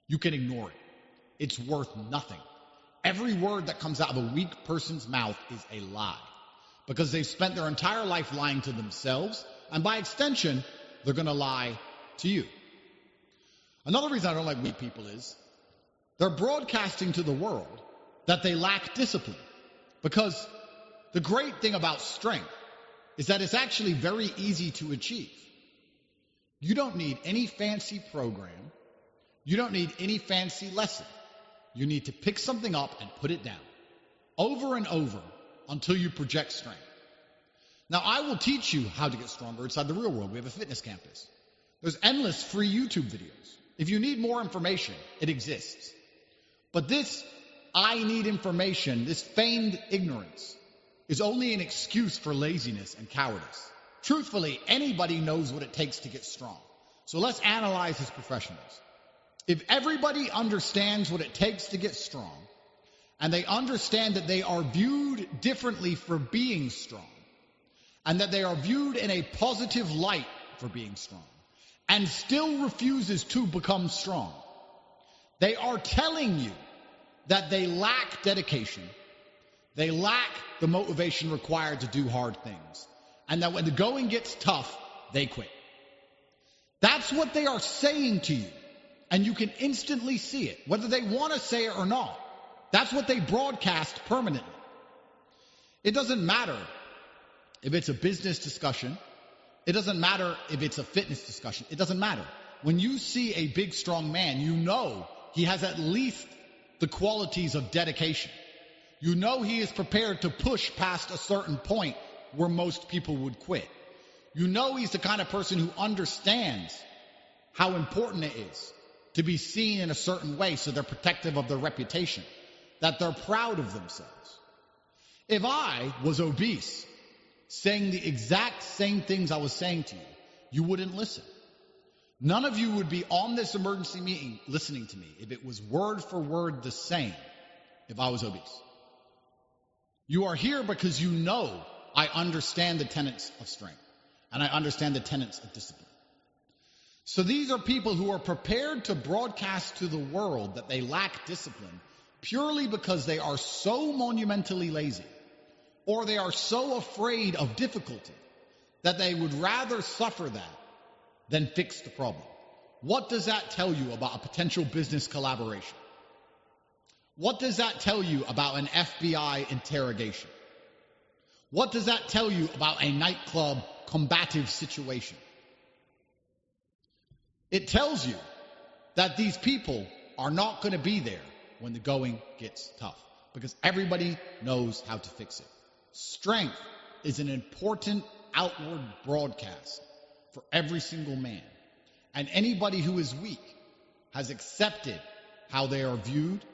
You can ignore it. It's worth nothing. Every word that comes out of a weak person's mouth is a lie, because they've spent their entire life lying to themselves, and by extension, they're going to lie to you. Another reason I don't like weak people is they're broadcasting to the world that they lack discipline, because the great thing about strength is that it's actually very easy to achieve. You don't need any fancy program. You don't need any fancy lesson. You need to pick something up and put it down over and over until you project strength. Now, I will teach you how to get stronger inside the real world. We have a fitness campus. There's endless free YouTube videos. If you need more information, it exists. But this I need information, this feigned ignorance, is only an excuse for laziness and cowardice. Truthfully, anybody knows what it takes to get strong. So let's analyze as professionals. If everybody understands what it takes to get strong, and they understand that they are viewed differently for being strong, and that they are viewed in a positive light for being strong, and still refuses to become strong, they are telling you that they lack dedication, they lack the motivation required to do hard things, and that when the going gets tough, they quit. That's what they are saying to you, and you can instantly see it, whether they want to say it or not. That's what they broadcast permanently. It doesn't matter if it's a business discussion. It doesn't matter if it's a fitness discussion. It doesn't matter. When you see a big, strong man, you know he has at least the qualities of dedication. You know he is prepared to push past a certain point where most people would quit. You know he's the kind of person who understands how important it is to be seen in a certain way, so they're protective of their reputation, that they're proud of themselves. If I was obese, saying the exact same things I was saying to you, you wouldn't listen. None of you would be on this emergency meeting listening to me if it was word for word the same if I was obese. You are here because you know I understand the tenets of strength, and I understand the tenets of discipline. So these are people who are prepared to broadcast to the world that they lack discipline purely because they are so monumentally lazy, or they are so afraid of difficulty that they would rather suffer that than fix the problem. What does that tell you about a potential business collaboration? What does that tell you about an FBI interrogation? What does that tell you about a nightclub combative situation? It tells you that these people are not going to be there when the going gets tough, because everybody knows how to fix it. Strength is an important outward broadcast for every single man. And anybody who is weak has accepted how they are viewed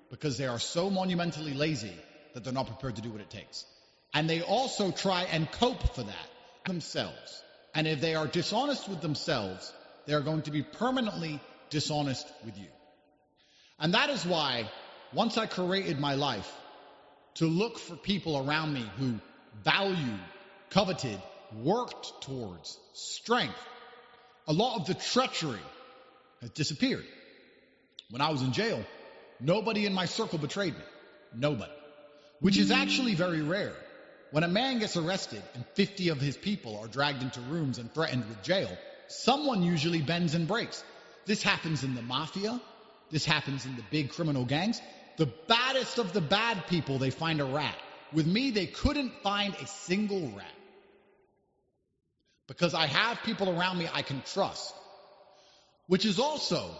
because they are so monumentally lazy that they're not prepared to do what it takes. And they also try and cope for that themselves. And if they are dishonest with themselves, they are going to be permanently dishonest with you. And that is why, once I created my life to look for people around me who valued, coveted, worked towards strength, a lot of the treachery has disappeared. When I was in jail, nobody in my circle betrayed me. Nobody. Which is actually very rare. When a man gets arrested and 50 of his people are dragged into rooms and threatened with jail, someone usually bends and breaks. This happens in the mafia. This happens in the big criminal gangs. The baddest of the bad people, they find a rat. With me, they couldn't find a single rat. Because I have people around me I can trust. Which is also,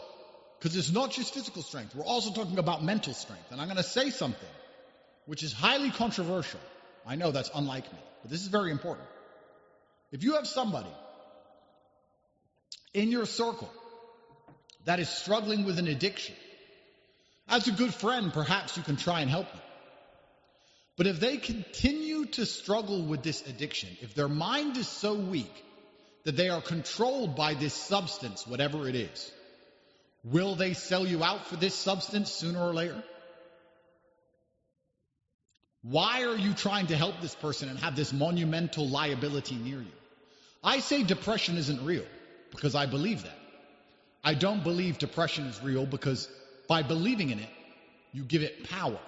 because it's not just physical strength, we're also talking about mental strength. And I'm going to say something which is highly controversial. I know that's unlike me, but this is very important. If you have somebody in your circle that is struggling with an addiction, as a good friend, perhaps you can try and help them. But if they continue to struggle with this addiction, if their mind is so weak that they are controlled by this substance, whatever it is, will they sell you out for this substance sooner or later? Why are you trying to help this person and have this monumental liability near you? I say depression isn't real because I believe that. I don't believe depression is real because by believing in it, you give it power.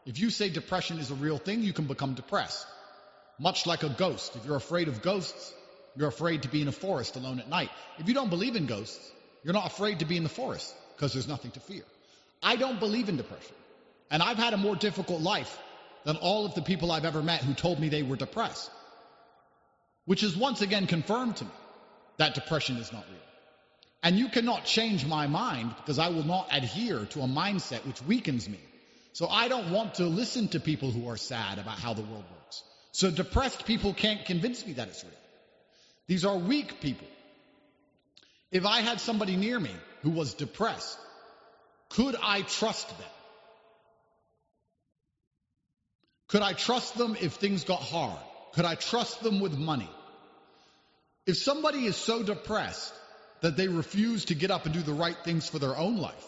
If you say depression is a real thing, you can become depressed. Much like a ghost. If you're afraid of ghosts, you're afraid to be in a forest alone at night. If you don't believe in ghosts, you're not afraid to be in the forest because there's nothing to fear. I don't believe in depression. And I've had a more difficult life than all of the people I've ever met who told me they were depressed. Which is once again confirmed to me that depression is not real. And you cannot change my mind because I will not adhere to a mindset which weakens me. So I don't want to listen to people who are sad about how the world works. So depressed people can't convince me that it's real. These are weak people. If I had somebody near me who was depressed, could I trust them? Could I trust them if things got hard? Could I trust them with money? If somebody is so depressed that they refuse to get up and do the right things for their own life,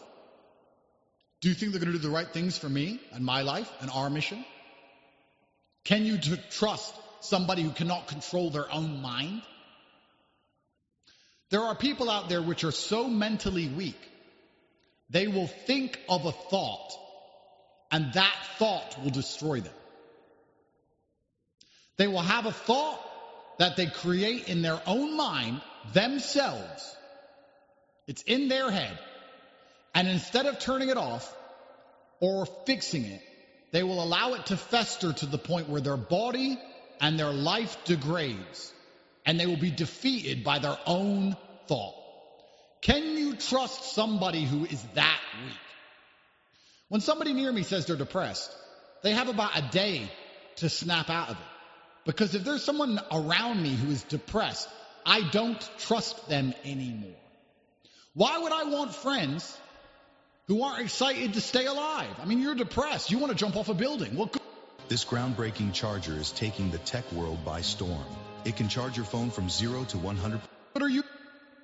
do you think they're going to do the right things for me and my life and our mission? Can you trust somebody who cannot control their own mind? There are people out there which are so mentally weak, they will think of a thought, and that thought will destroy them. They will have a thought that they create in their own mind themselves. It's in their head. And instead of turning it off or fixing it, they will allow it to fester to the point where their body and their life degrades. And they will be defeated by their own thought. Can you trust somebody who is that weak? When somebody near me says they're depressed, they have about a day to snap out of it. Because if there's someone around me who is depressed, I don't trust them anymore. Why would I want friends who aren't excited to stay alive? I mean, you're depressed. You want to jump off a building. Well, This groundbreaking charger is taking the tech world by storm. It can charge your phone from 0 to 100%.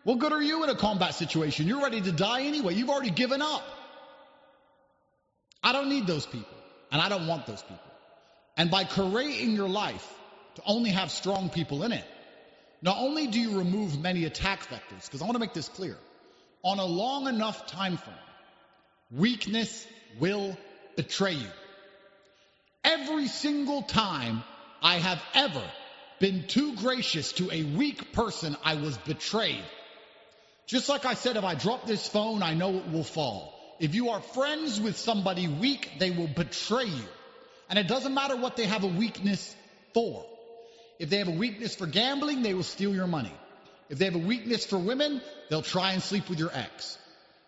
What good are you in a combat situation? You're ready to die anyway. You've already given up. I don't need those people, and I don't want those people. And by curating your life to only have strong people in it, not only do you remove many attack vectors, because I want to make this clear, on a long enough time frame, weakness will betray you. Every single time I have ever been too gracious to a weak person, I was betrayed. Just like I said, if I drop this phone, I know it will fall. If you are friends with somebody weak, they will betray you. And it doesn't matter what they have a weakness for. If they have a weakness for gambling, they will steal your money. If they have a weakness for women, they'll try and sleep with your ex.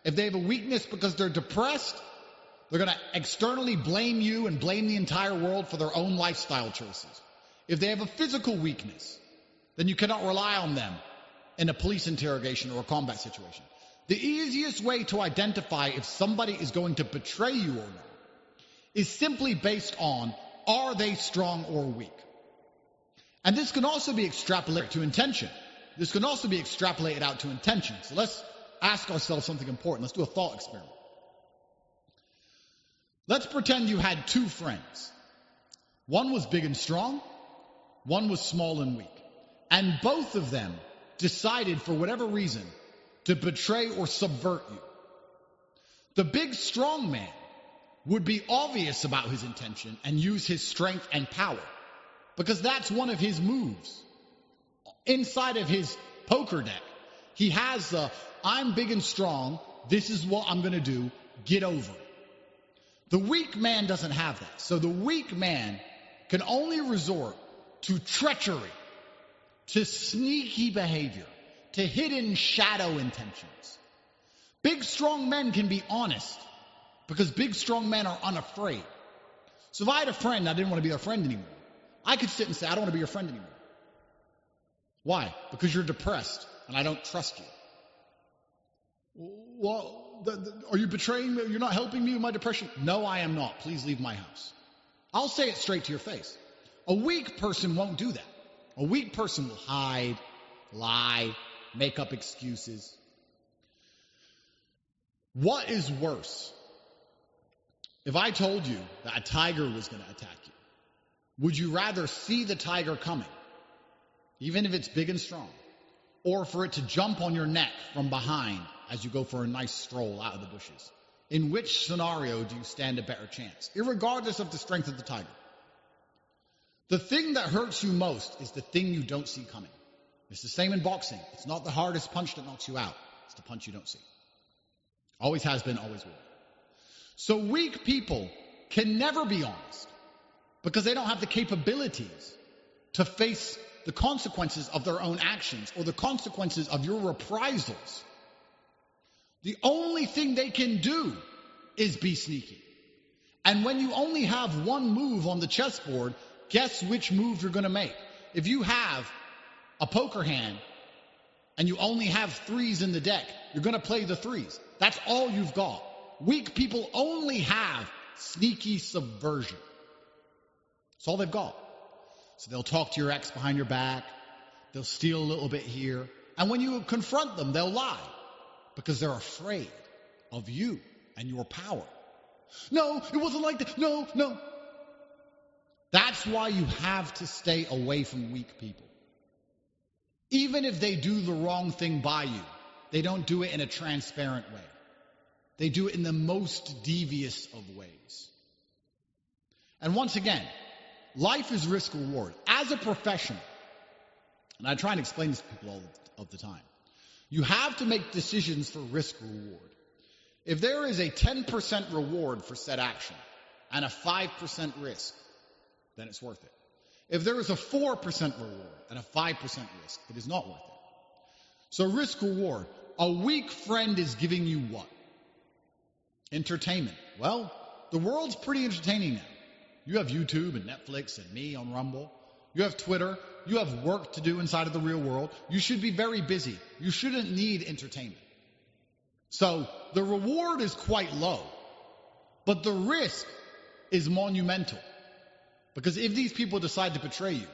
If they have a weakness because they're depressed, they're going to externally blame you and blame the entire world for their own lifestyle choices. If they have a physical weakness, then you cannot rely on them in a police interrogation or a combat situation. The easiest way to identify if somebody is going to betray you or not is simply based on, are they strong or weak? And this can also be extrapolated to intention. This can also be extrapolated out to intention. So let's ask ourselves something important. Let's do a thought experiment. Let's pretend you had two friends. One was big and strong. One was small and weak. And both of them decided, for whatever reason, to betray or subvert you. The big strong man would be obvious about his intention and use his strength and power, because that's one of his moves. Inside of his poker deck, he has the, I'm big and strong, this is what I'm going to do, get over it. The weak man doesn't have that. So the weak man can only resort to treachery, to sneaky behavior, to hidden shadow intentions. Big, strong men can be honest because big, strong men are unafraid. So if I had a friend and I didn't want to be their friend anymore, I could sit and say, I don't want to be your friend anymore. Why? Because you're depressed and I don't trust you. Well, are you betraying me? You're not helping me with my depression? No, I am not. Please leave my house. I'll say it straight to your face. A weak person won't do that. A weak person will hide, lie, make up excuses. What is worse? If I told you that a tiger was going to attack you, would you rather see the tiger coming, even if it's big and strong, or for it to jump on your neck from behind as you go for a nice stroll out of the bushes. In which scenario do you stand a better chance, irregardless of the strength of the tiger? The thing that hurts you most is the thing you don't see coming. It's the same in boxing. It's not the hardest punch that knocks you out. It's the punch you don't see. Always has been, always will. So weak people can never be honest because they don't have the capabilities to face the consequences of their own actions or the consequences of your reprisals. The only thing they can do is be sneaky. And when you only have one move on the chessboard, guess which move you're going to make. If you have a poker hand and you only have threes in the deck, you're going to play the threes. That's all you've got. Weak people only have sneaky subversion. That's all they've got. So they'll talk to your ex behind your back. They'll steal a little bit here. And when you confront them, they'll lie because they're afraid of you and your power. No, it wasn't like that. No. That's why you have to stay away from weak people. Even if they do the wrong thing by you, they don't do it in a transparent way. They do it in the most devious of ways. And once again, life is risk reward. As a professional, and I try and explain this to people all of the time, you have to make decisions for risk reward. If there is a 10% reward for said action and a 5% risk, then it's worth it. If there is a 4% reward and a 5% risk, it is not worth it. So risk reward. A weak friend is giving you what? Entertainment. Well, the world's pretty entertaining now. You have YouTube and Netflix and me on Rumble. You have Twitter. You have work to do inside of the real world. You should be very busy. You shouldn't need entertainment. So the reward is quite low, but the risk is monumental. Because if these people decide to betray you,